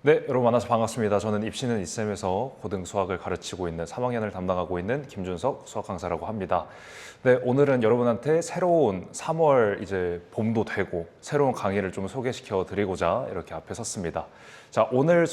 네, 여러분 만나서 반갑습니다. 저는 입시는 이쌤에서 고등 수학을 가르치고 있는 3학년을 담당하고 있는 김준석 수학 강사라고 합니다. 네, 오늘은 여러분한테 새로운 3월 이제 봄도 되고 새로운 강의를 좀 소개시켜 드리고자 이렇게 앞에 섰습니다. 자, 오늘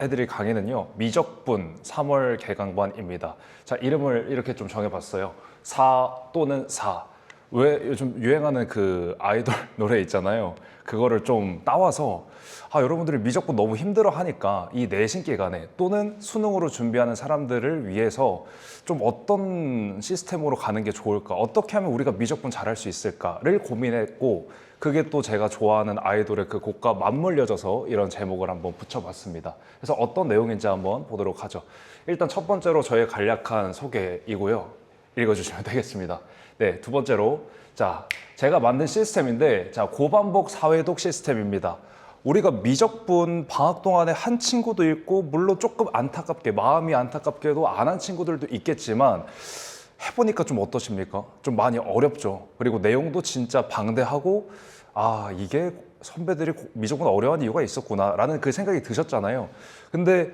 해드릴 강의는요, 미적분 3월 개강반입니다. 자, 이름을 이렇게 좀 정해봤어요. 4 또는 4. 왜 요즘 유행하는 그 아이돌 노래 있잖아요. 그거를 좀 따와서 여러분들이 미적분 너무 힘들어 하니까 이 내신 기간에 또는 수능으로 준비하는 사람들을 위해서 좀 어떤 시스템으로 가는 게 좋을까, 어떻게 하면 우리가 미적분 잘할 수 있을까를 고민했고, 그게 또 제가 좋아하는 아이돌의 그 곡과 맞물려져서 이런 제목을 한번 붙여봤습니다. 그래서 어떤 내용인지 한번 보도록 하죠. 일단 첫 번째로 저의 간략한 소개이고요. 읽어주시면 되겠습니다. 네, 두 번째로 제가 만든 시스템인데 고반복 4회독 시스템입니다. 우리가 미적분 방학 동안에 한 친구도 있고, 물론 조금 안타깝게, 마음이 안타깝게도 안 한 친구들도 있겠지만 해보니까 좀 어떠십니까? 좀 많이 어렵죠. 그리고 내용도 진짜 방대하고, 이게 선배들이 미적분 어려운 이유가 있었구나 라는 그 생각이 드셨잖아요. 근데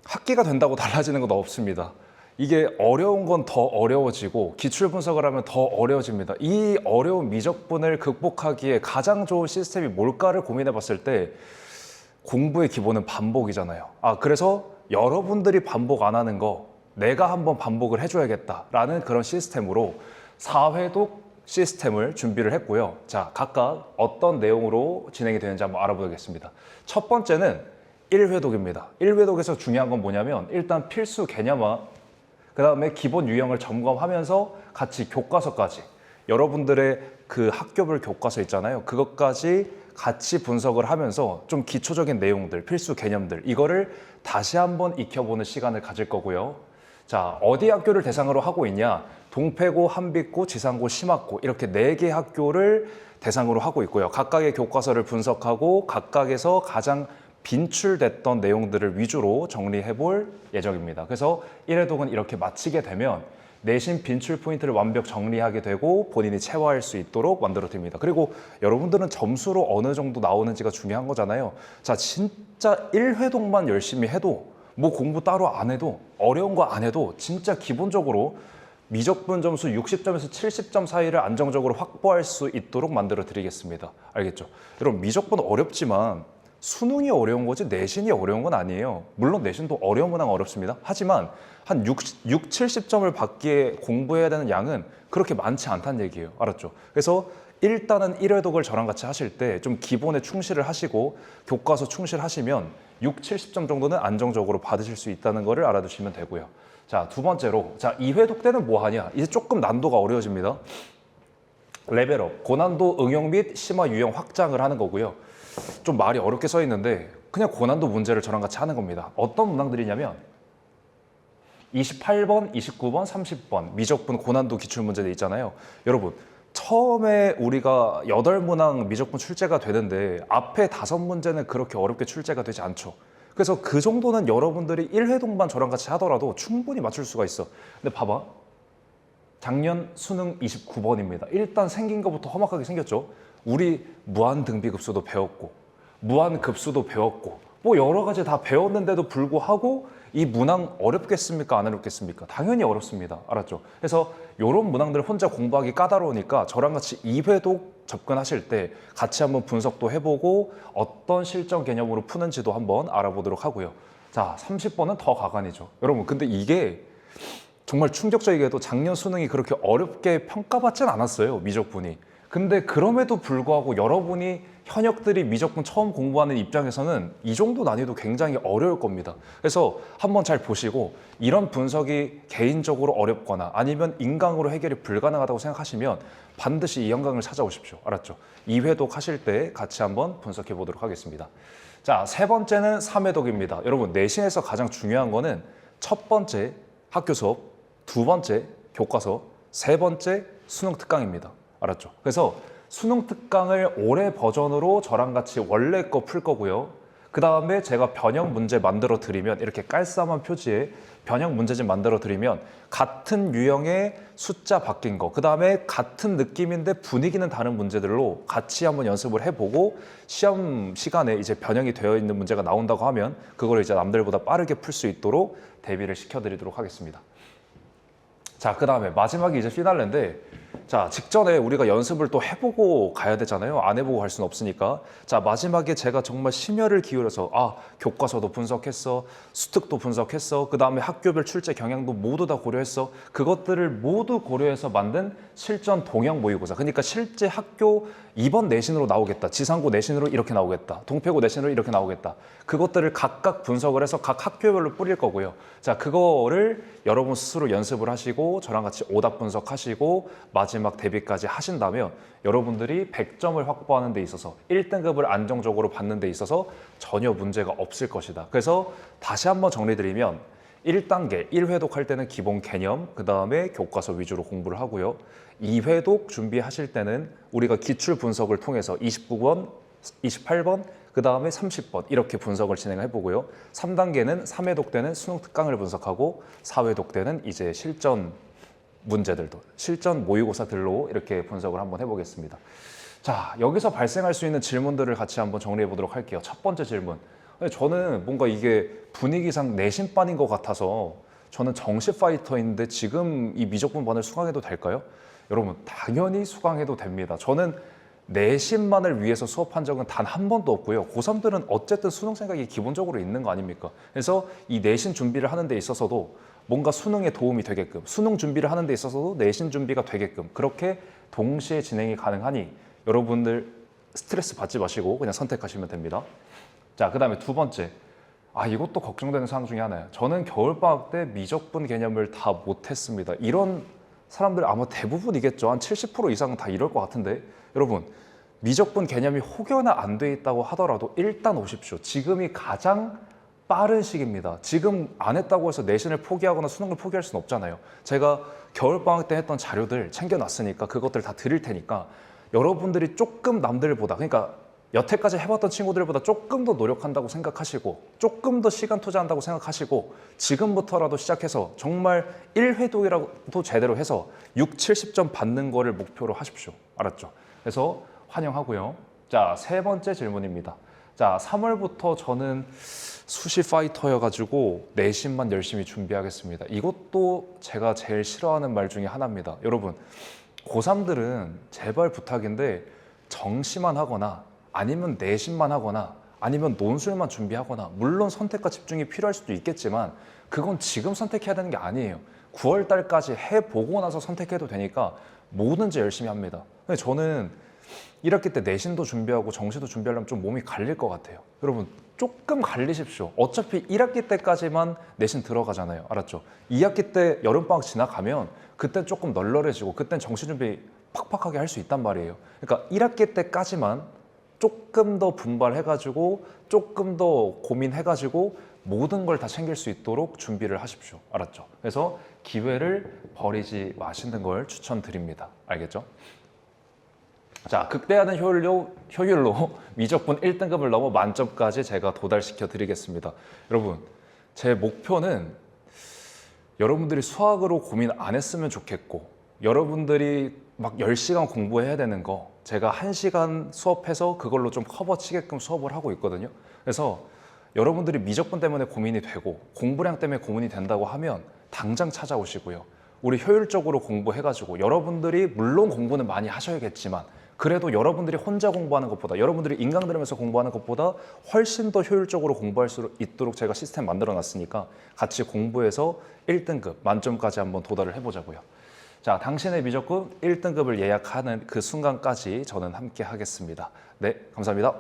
학기가 된다고 달라지는 건 없습니다. 이게 어려운 건 더 어려워지고 기출 분석을 하면 더 어려워집니다. 이 어려운 미적분을 극복하기에 가장 좋은 시스템이 뭘까를 고민해 봤을 때 공부의 기본은 반복이잖아요. 그래서 여러분들이 반복 안 하는 거 내가 한번 반복을 해줘야겠다라는 그런 시스템으로 4회독 시스템을 준비를 했고요. 자, 각각 어떤 내용으로 진행이 되는지 한번 알아보겠습니다. 첫 번째는 1회독입니다. 1회독에서 중요한 건 뭐냐면 일단 필수 개념화, 그 다음에 기본 유형을 점검하면서 같이 교과서까지, 여러분들의 그 학교별 교과서 있잖아요. 그것까지 같이 분석을 하면서 좀 기초적인 내용들, 필수 개념들, 이거를 다시 한번 익혀보는 시간을 가질 거고요. 자, 어디 학교를 대상으로 하고 있냐? 동패고, 한빛고, 지상고, 심학고, 이렇게 4개 학교를 대상으로 하고 있고요. 각각의 교과서를 분석하고 각각에서 가장 빈출됐던 내용들을 위주로 정리해 볼 예정입니다. 그래서 1회독은 이렇게 마치게 되면 내신 빈출 포인트를 완벽 정리하게 되고 본인이 체화할 수 있도록 만들어 드립니다. 그리고 여러분들은 점수로 어느 정도 나오는지가 중요한 거잖아요. 자, 진짜 1회독만 열심히 해도, 뭐 공부 따로 안 해도, 어려운 거 안 해도 진짜 기본적으로 미적분 점수 60점에서 70점 사이를 안정적으로 확보할 수 있도록 만들어 드리겠습니다. 알겠죠? 여러분, 미적분 어렵지만 수능이 어려운 거지 내신이 어려운 건 아니에요. 물론 내신도 어려운 문항 어렵습니다. 하지만 한 70점을 받기에 공부해야 되는 양은 그렇게 많지 않다는 얘기예요. 알았죠? 그래서 일단은 1회독을 저랑 같이 하실 때 좀 기본에 충실을 하시고 교과서 충실하시면 70점 정도는 안정적으로 받으실 수 있다는 거를 알아두시면 되고요. 자, 두 번째로 2회독 때는 뭐 하냐? 이제 조금 난도가 어려워집니다. 레벨업, 고난도 응용 및 심화 유형 확장을 하는 거고요. 좀 말이 어렵게 써 있는데 그냥 고난도 문제를 저랑 같이 하는 겁니다. 어떤 문항들이냐면 28번, 29번, 30번 미적분 고난도 기출문제들 있잖아요. 여러분, 처음에 우리가 8문항 미적분 출제가 되는데 앞에 5문제는 그렇게 어렵게 출제가 되지 않죠. 그래서 그 정도는 여러분들이 1회독만 저랑 같이 하더라도 충분히 맞출 수가 있어. 근데 봐봐, 작년 수능 29번입니다. 일단 생긴 것부터 험악하게 생겼죠. 우리 무한등비급수도 배웠고 무한급수도 배웠고 뭐 여러 가지 다 배웠는데도 불구하고 이 문항 어렵겠습니까? 안 어렵겠습니까? 당연히 어렵습니다. 알았죠? 그래서 이런 문항들 혼자 공부하기 까다로우니까 저랑 같이 2회독 접근하실 때 같이 한번 분석도 해보고 어떤 실전 개념으로 푸는지도 한번 알아보도록 하고요. 자, 30번은 더 가관이죠. 여러분, 근데 이게 정말 충격적이게도 작년 수능이 그렇게 어렵게 평가받진 않았어요, 미적분이. 근데 그럼에도 불구하고 여러분이 현역들이 미적분 처음 공부하는 입장에서는 이 정도 난이도 굉장히 어려울 겁니다. 그래서 한번 잘 보시고 이런 분석이 개인적으로 어렵거나 아니면 인강으로 해결이 불가능하다고 생각하시면 반드시 이 영광을 찾아오십시오. 알았죠? 2회독 하실 때 같이 한번 분석해 보도록 하겠습니다. 자, 세 번째는 3회독입니다. 여러분, 내신에서 가장 중요한 거는 첫 번째 학교 수업, 두 번째 교과서, 세 번째 수능 특강입니다. 알았죠? 그래서 수능 특강을 올해 버전으로 저랑 같이 원래 거 풀 거고요. 그 다음에 제가 변형 문제 만들어 드리면 이렇게 깔쌈한 표지에 변형 문제집 만들어 드리면 같은 유형의 숫자 바뀐 거, 그 다음에 같은 느낌인데 분위기는 다른 문제들로 같이 한번 연습을 해보고 시험 시간에 이제 변형이 되어 있는 문제가 나온다고 하면 그걸 이제 남들보다 빠르게 풀 수 있도록 대비를 시켜드리도록 하겠습니다. 자, 그 다음에 마지막이 이제 피날레인데, 자, 직전에 우리가 연습을 또 해보고 가야 되잖아요. 안 해보고 갈 수는 없으니까. 자, 마지막에 제가 정말 심혈을 기울여서 교과서도 분석했어, 수특도 분석했어, 그 다음에 학교별 출제 경향도 모두 다 고려했어. 그것들을 모두 고려해서 만든 실전 동형 모의고사. 그러니까 실제 학교 이번 내신으로 나오겠다, 지상고 내신으로 이렇게 나오겠다, 동패고 내신으로 이렇게 나오겠다. 그것들을 각각 분석을 해서 각 학교별로 뿌릴 거고요. 자, 그거를 여러분 스스로 연습을 하시고 저랑 같이 오답 분석하시고 마지막 대비까지 하신다면 여러분들이 100점을 확보하는 데 있어서 1등급을 안정적으로 받는 데 있어서 전혀 문제가 없을 것이다. 그래서 다시 한번 정리드리면 1단계 1회독 할 때는 기본 개념, 그 다음에 교과서 위주로 공부를 하고요. 2회독 준비하실 때는 우리가 기출 분석을 통해서 29번, 28번, 그 다음에 30번 이렇게 분석을 진행해 보고요. 3단계는 3회독 때는 수능 특강을 분석하고 4회독 때는 이제 실전 문제들도 실전 모의고사들로 이렇게 분석을 한번 해보겠습니다. 자, 여기서 발생할 수 있는 질문들을 같이 한번 정리해 보도록 할게요. 첫 번째 질문. 저는 뭔가 이게 분위기상 내신반인 것 같아서 저는 정시 파이터인데 지금 이 미적분반을 수강해도 될까요? 여러분, 당연히 수강해도 됩니다. 저는 내신만을 위해서 수업한 적은 단 한 번도 없고요. 고3들은 어쨌든 수능 생각이 기본적으로 있는 거 아닙니까? 그래서 이 내신 준비를 하는 데 있어서도 뭔가 수능에 도움이 되게끔, 수능 준비를 하는 데 있어서도 내신 준비가 되게끔 그렇게 동시에 진행이 가능하니 여러분들 스트레스 받지 마시고 그냥 선택하시면 됩니다. 자, 그 다음에 두 번째. 이것도 걱정되는 사항 중에 하나예요. 저는 겨울방학 때 미적분 개념을 다 못했습니다. 이런 사람들 아마 대부분이겠죠. 한 70% 이상은 다 이럴 것 같은데, 여러분, 미적분 개념이 혹여나 안 돼 있다고 하더라도 일단 오십시오. 지금이 가장 빠른 시기입니다. 지금 안 했다고 해서 내신을 포기하거나 수능을 포기할 수는 없잖아요. 제가 겨울방학 때 했던 자료들 챙겨놨으니까 그것들 다 드릴 테니까 여러분들이 조금 남들보다, 그러니까 여태까지 해봤던 친구들보다 조금 더 노력한다고 생각하시고 조금 더 시간 투자한다고 생각하시고 지금부터라도 시작해서 정말 1회독이라도 제대로 해서 6, 70점 받는 거를 목표로 하십시오. 알았죠? 그래서 환영하고요. 자, 세 번째 질문입니다. 자, 3월부터 저는 수시 파이터여가지고 내신만 열심히 준비하겠습니다. 이것도 제가 제일 싫어하는 말 중에 하나입니다. 여러분, 고3들은 제발 부탁인데 정시만 하거나 아니면 내신만 하거나 아니면 논술만 준비하거나, 물론 선택과 집중이 필요할 수도 있겠지만 그건 지금 선택해야 되는 게 아니에요. 9월 달까지 해보고 나서 선택해도 되니까 뭐든지 열심히 합니다. 근데 저는 1학기 때 내신도 준비하고 정시도 준비하려면 좀 몸이 갈릴 것 같아요. 여러분, 조금 갈리십시오. 어차피 1학기 때까지만 내신 들어가잖아요. 알았죠? 2학기 때 여름방학 지나가면 그땐 조금 널널해지고 그땐 정시 준비 팍팍하게 할 수 있단 말이에요. 그러니까 1학기 때까지만 조금 더 분발해가지고 조금 더 고민해가지고 모든 걸 다 챙길 수 있도록 준비를 하십시오. 알았죠? 그래서 기회를 버리지 마시는 걸 추천드립니다. 알겠죠? 자, 극대화된 효율로 미적분 1등급을 넘어 만점까지 제가 도달시켜 드리겠습니다. 여러분, 제 목표는 여러분들이 수학으로 고민 안 했으면 좋겠고, 여러분들이 막 10시간 공부해야 되는 거 제가 1시간 수업해서 그걸로 좀 커버 치게끔 수업을 하고 있거든요. 그래서 여러분들이 미적분 때문에 고민이 되고 공부량 때문에 고민이 된다고 하면 당장 찾아오시고요. 우리 효율적으로 공부해가지고, 여러분들이 물론 공부는 많이 하셔야겠지만 그래도 여러분들이 혼자 공부하는 것보다, 여러분들이 인강 들으면서 공부하는 것보다 훨씬 더 효율적으로 공부할 수 있도록 제가 시스템 만들어 놨으니까 같이 공부해서 1등급 만점까지 한번 도달을 해보자고요. 자, 당신의 미적분 1등급을 예약하는 그 순간까지 저는 함께 하겠습니다. 네, 감사합니다.